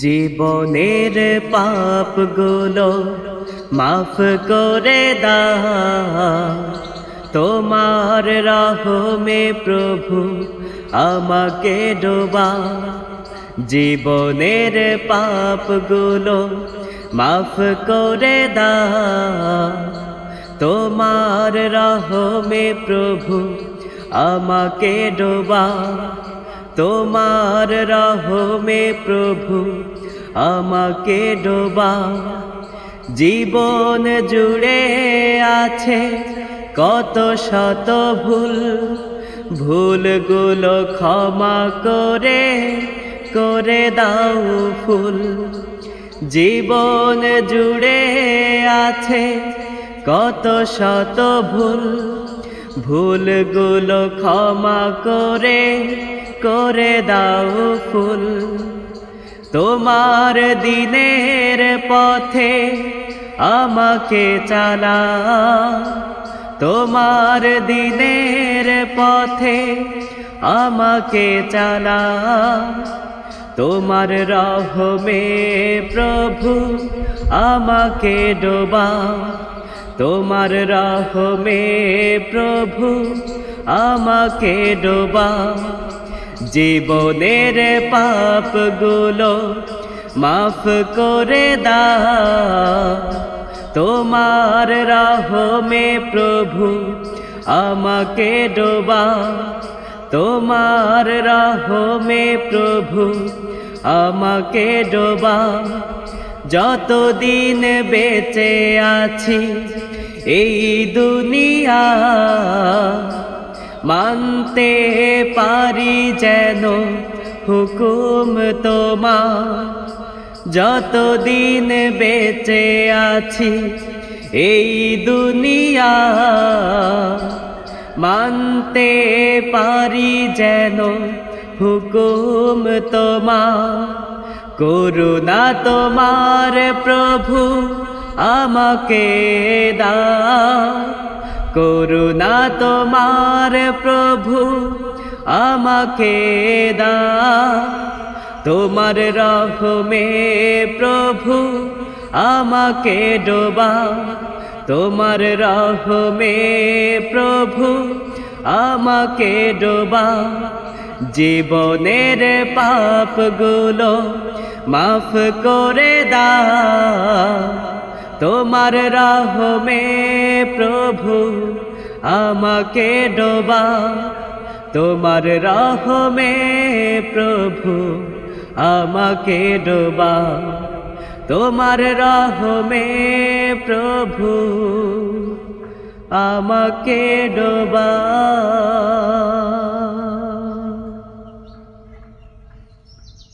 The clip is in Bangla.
জীবনের পাপগুলো মাফ করে দাও, তোমার রহমে প্রভু আমাকে ডোবা। জীবনের পাপগুলো মাফ করে দাও, তোমার রহমে প্রভু আমাকে ডোবা। তোমার রহমে প্রভু আমাকে ডোবা। জীবন জুড়ে আছে কত শত ভুল, ভুলগুলো ক্ষমা করে করে দাও ফুল। জীবন জুড়ে আছে কত শত ভুল, ভুলগুলো ক্ষমা করে করে দাও ফুল। তোমার দিনের পথে আমাকে চালা, তোমার দিনের পথে আমাকে চালা। তোমার রহমে প্রভু আমাকে ডোবা, তোমার রহমে প্রভু আমাকে ডোবা। জীবনের পাপগুলো মাফ করে দাও, তোমার রহমে প্রভু আমাকে ডোবা। তোমার রহমে প্রভু আমাকে ডোবা। যতদিন বেঁচে আছি এই দুনিয়া, মানতে পারি যেন হুকুম তোমার। যতদিন বেঁচে আছি এই দুনিয়া, মানতে পারি যেন হুকুম তোমার। করুণা তোমার প্রভু আমাকে দাও, করুণা তোমার প্রভু আমাকে দাও। তোমার রহমে প্রভু আমাকে ডোবা, তোমার রহমে প্রভু আমাকে ডোবা। জীবনের পাপগুলো মাফ করে দাও, তোমার রহমে প্রভু আমাকে ডোবা। তোমার রহমে প্রভু আমাকে ডোবা, তোমার রহমে প্রভু আমাকে ডোবা।